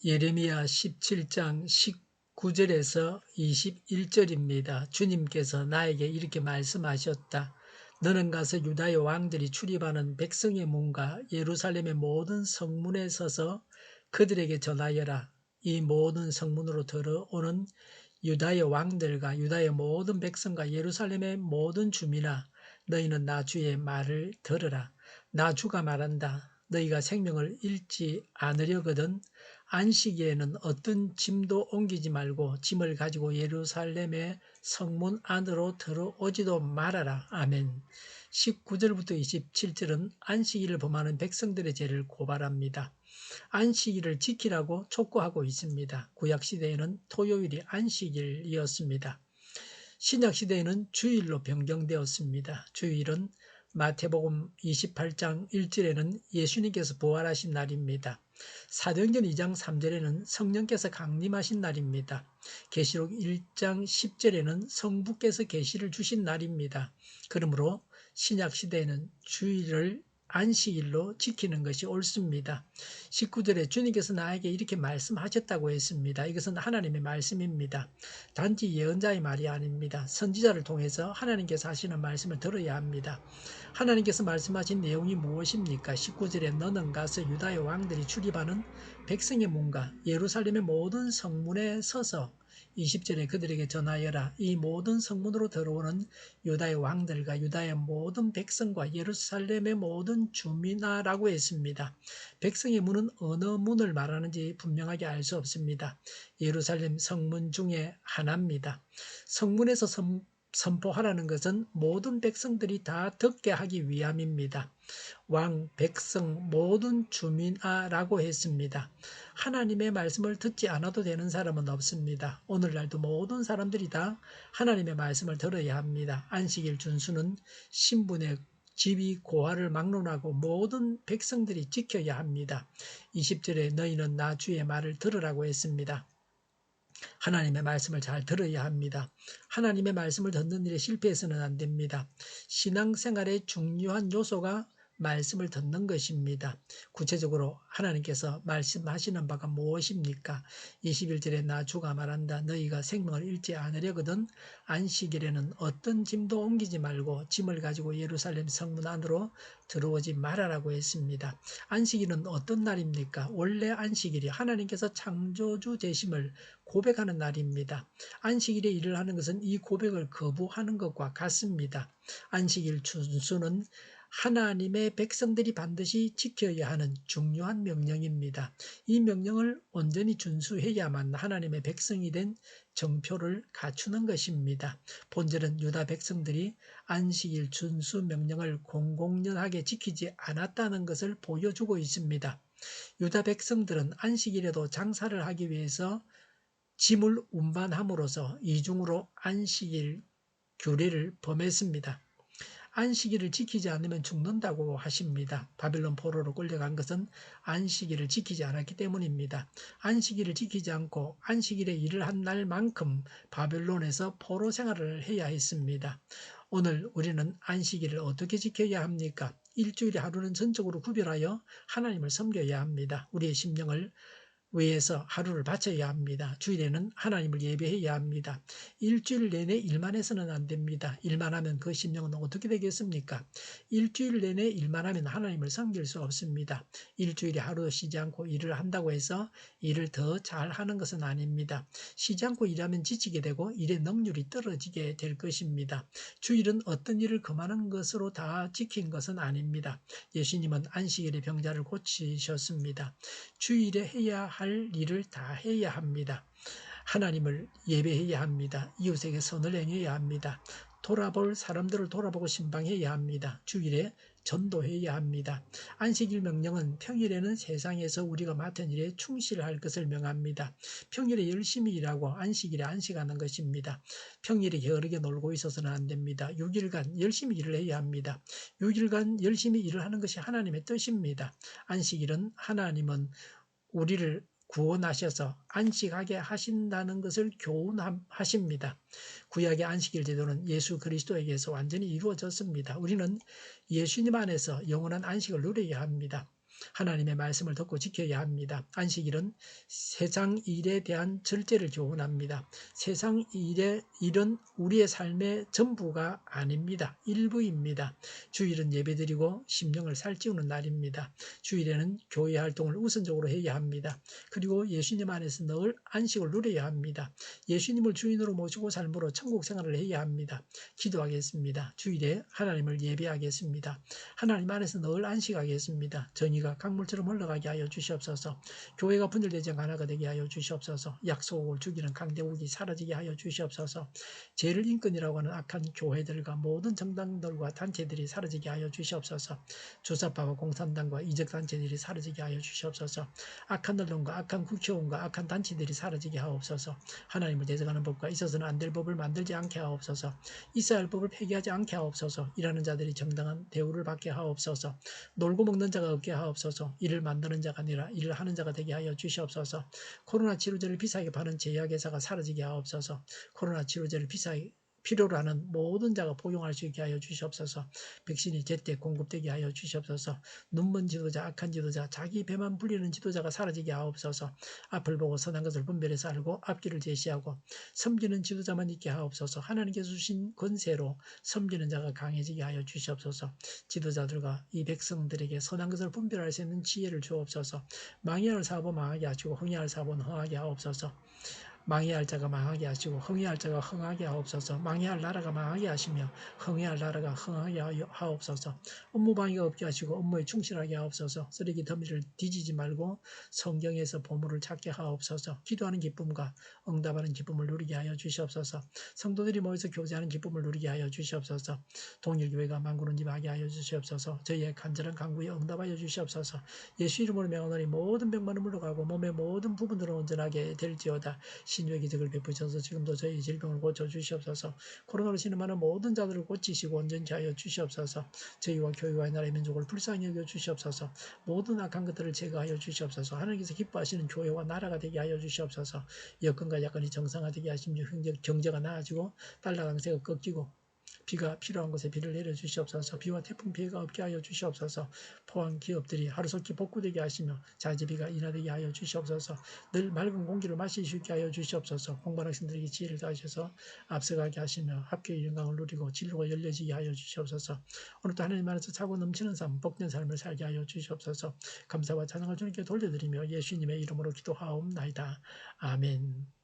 예레미야 17장 19절에서 21절입니다. 주님께서 나에게 이렇게 말씀하셨다. 너는 가서 유다의 왕들이 출입하는 백성의 문과 예루살렘의 모든 성문에 서서 그들에게 전하여라. 이 모든 성문으로 들어오는 유다의 왕들과 유다의 모든 백성과 예루살렘의 모든 주민아, 너희는 나 주의 말을 들으라. 나 주가 말한다. 너희가 생명을 잃지 않으려거든 안식일에는 어떤 짐도 옮기지 말고 짐을 가지고 예루살렘의 성문 안으로 들어오지도 말아라. 아멘. 19절부터 27절은 안식일을 범하는 백성들의 죄를 고발합니다. 안식일을 지키라고 촉구하고 있습니다. 구약시대에는 토요일이 안식일이었습니다. 신약시대에는 주일로 변경되었습니다. 주일은 마태복음 28장 1절에는 예수님께서 부활하신 날입니다. 사도행전 2장 3절에는 성령께서 강림하신 날입니다. 계시록 1장 10절에는 성부께서 계시를 주신 날입니다. 그러므로 신약시대에는 주일을 안식일로 지키는 것이 옳습니다. 19절에 주님께서 나에게 이렇게 말씀하셨다고 했습니다. 이것은 하나님의 말씀입니다. 단지 예언자의 말이 아닙니다. 선지자를 통해서 하나님께서 하시는 말씀을 들어야 합니다. 하나님께서 말씀하신 내용이 무엇입니까? 19절에 너는 가서 유다의 왕들이 출입하는 백성의 문과 예루살렘의 모든 성문에 서서 20절에 그들에게 전하여라. 이 모든 성문으로 들어오는 유다의 왕들과 유다의 모든 백성과 예루살렘의 모든 주민아라고 했습니다. 백성의 문은 어느 문을 말하는지 분명하게 알 수 없습니다. 예루살렘 성문 중에 하나입니다. 성문에서 선포하라는 것은 모든 백성들이 다 듣게 하기 위함입니다. 왕, 백성, 모든 주민아라고 했습니다. 하나님의 말씀을 듣지 않아도 되는 사람은 없습니다. 오늘날도 모든 사람들이 다 하나님의 말씀을 들어야 합니다. 안식일 준수는 신분의 지위 고하를 막론하고 모든 백성들이 지켜야 합니다. 20절에 너희는 나 주의 말을 들으라고 했습니다. 하나님의 말씀을 잘 들어야 합니다. 하나님의 말씀을 듣는 일에 실패해서는 안 됩니다. 신앙생활의 중요한 요소가 말씀을 듣는 것입니다. 구체적으로 하나님께서 말씀하시는 바가 무엇입니까? 21절에 나 주가 말한다. 너희가 생명을 잃지 않으려거든 안식일에는 어떤 짐도 옮기지 말고 짐을 가지고 예루살렘 성문 안으로 들어오지 말아라고 했습니다. 안식일은 어떤 날입니까? 원래 안식일이 하나님께서 창조주 되심을 고백하는 날입니다. 안식일에 일을 하는 것은 이 고백을 거부하는 것과 같습니다. 안식일 준수는 하나님의 백성들이 반드시 지켜야 하는 중요한 명령입니다. 이 명령을 온전히 준수해야만 하나님의 백성이 된 정표를 갖추는 것입니다. 본절은 유다 백성들이 안식일 준수 명령을 공공연하게 지키지 않았다는 것을 보여주고 있습니다. 유다 백성들은 안식일에도 장사를 하기 위해서 짐을 운반함으로써 이중으로 안식일 규례를 범했습니다. 안식일을 지키지 않으면 죽는다고 하십니다. 바벨론 포로로 끌려간 것은 안식일을 지키지 않았기 때문입니다. 안식일을 지키지 않고 안식일에 일을 한 날만큼 바벨론에서 포로 생활을 해야 했습니다. 오늘 우리는 안식일을 어떻게 지켜야 합니까? 일주일에 하루는 전적으로 구별하여 하나님을 섬겨야 합니다. 우리의 심령을 위해서 하루를 바쳐야 합니다. 주일에는 하나님을 예배해야 합니다. 일주일 내내 일만 해서는 안 됩니다. 일만 하면 그 심령은 어떻게 되겠습니까? 일주일 내내 일만 하면 하나님을 섬길 수 없습니다. 일주일에 하루 쉬지 않고 일을 한다고 해서 일을 더 잘하는 것은 아닙니다. 쉬지 않고 일하면 지치게 되고 일의 능률이 떨어지게 될 것입니다. 주일은 어떤 일을 금하는 것으로 다 지킨 것은 아닙니다. 예수님은 안식일에 병자를 고치셨습니다. 주일에 해야 할 일을 다 해야 합니다. 하나님을 예배해야 합니다. 이웃에게 선을 행해야 합니다. 돌아볼 사람들을 돌아보고 신방해야 합니다. 주일에 전도해야 합니다. 안식일 명령은 평일에는 세상에서 우리가 맡은 일에 충실할 것을 명합니다. 평일에 열심히 일하고 안식일에 안식하는 것입니다. 평일에 게으르게 놀고 있어서는 안 됩니다. 6일간 열심히 일을 해야 합니다. 6일간 열심히 일을 하는 것이 하나님의 뜻입니다. 안식일은 하나님은 우리를 구원하셔서 안식하게 하신다는 것을 교훈하십니다. 구약의 안식일 제도는 예수 그리스도에게서 완전히 이루어졌습니다. 우리는 예수님 안에서 영원한 안식을 누려야 합니다. 하나님의 말씀을 듣고 지켜야 합니다. 안식일은 세상 일에 대한 절제를 교훈합니다. 세상 일은 우리의 삶의 전부가 아닙니다. 일부입니다. 주일은 예배드리고 심령을 살찌우는 날입니다. 주일에는 교회 활동을 우선적으로 해야 합니다. 그리고 예수님 안에서 늘 안식을 누려야 합니다. 예수님을 주인으로 모시고 삶으로 천국 생활을 해야 합니다. 기도하겠습니다. 주일에 하나님을 예배하겠습니다. 하나님 안에서 늘 안식하겠습니다. 정의가 강물처럼 흘러가게 하여 주시옵소서. 교회가 분열되지 않게 하나가 되게 하여 주시옵소서. 약속을 죽이는 강대국이 사라지게 하여 주시옵소서. 죄를 인권이라고 하는 악한 교회들과 모든 정당들과 단체들이 사라지게 하여 주시옵소서. 주사파와 공산당과 이적단체들이 사라지게 하여 주시옵소서. 악한 언론과 악한 국회의원과 악한 단체들이 사라지게 하옵소서. 하나님을 대적하는 법과 있어서는 안 될 법을 만들지 않게 하옵소서. 있어야 할 법을 폐기하지 않게 하옵소서. 일하는 자들이 정당한 대우를 받게 하옵소서. 놀고 먹는 자가 없게 하옵소서. 일을 만드는 자가 아니라 일을 하는 자가 되게 하여 주시옵소서. 코로나 치료제를 비싸게 파는 제약회사가 사라지게 하옵소서. 코로나 치료제를 비싸게 필요로 하는 모든 자가 복용할 수 있게 하여 주시옵소서. 백신이 제때 공급되게 하여 주시옵소서. 눈먼 지도자, 악한 지도자, 자기 배만 불리는 지도자가 사라지게 하옵소서. 앞을 보고 선한 것을 분별해서 알고 앞길을 제시하고 섬기는 지도자만 있게 하옵소서. 하나님께서 주신 권세로 섬기는 자가 강해지게 하여 주시옵소서. 지도자들과 이 백성들에게 선한 것을 분별할 수 있는 지혜를 주옵소서. 망해야 할 사업은 망하게 하시고 흥해야 할 사업은 흥하게 하옵소서. 망해야 할 자가 망하게 하시고 흥해야 할 자가 흥하게 하옵소서. 망해야 할 나라가 망하게 하시며 흥해야 할 나라가 흥하게 하옵소서. 업무 방해가 없게 하시고 업무에 충실하게 하옵소서. 쓰레기 더미를 뒤지지 말고 성경에서 보물을 찾게 하옵소서. 기도하는 기쁨과 응답하는 기쁨을 누리게 하여 주시옵소서. 성도들이 모여서 교제하는 기쁨을 누리게 하여 주시옵소서. 동일교회가 만군을 임하게 하여 주시옵소서. 저희의 간절한 간구에 응답하여 주시옵소서. 예수 이름으로 명하노니 모든 병만은 물러가고 몸의 모든 부분들은 온전하게 될지어다. 신유의 기적을 베푸셔서 지금도 저희 질병을 고쳐주시옵소서. 코로나로 신음하는 모든 자들을 고치시고 온전케 하여 주시옵소서. 저희와 교회와 나라의 민족을 불쌍히 여겨 주시옵소서. 모든 악한 것들을 제거하여 주시옵소서. 하나님께서 기뻐하시는 교회와 나라가 되게 하여 주시옵소서. 여건과 야건이 정상화되게 하시며 경제가 나아지고 달러 강세가 꺾이고 비가 필요한 곳에 비를 내려주시옵소서. 비와 태풍 피해가 없게 하여 주시옵소서. 포항 기업들이 하루속히 복구되게 하시며 자재비가 인하되게 하여 주시옵소서. 늘 맑은 공기를 마실 수 있게 하여 주시옵소서. 공부하는 학생들에게 지혜를 다하셔서 앞서가게 하시며 합격의 영광을 누리고 진로가 열려지게 하여 주시옵소서. 오늘도 하나님 안에서 차고 넘치는 삶, 복된 삶을 살게 하여 주시옵소서. 감사와 찬양을 주님께 돌려드리며 예수님의 이름으로 기도하옵나이다. 아멘.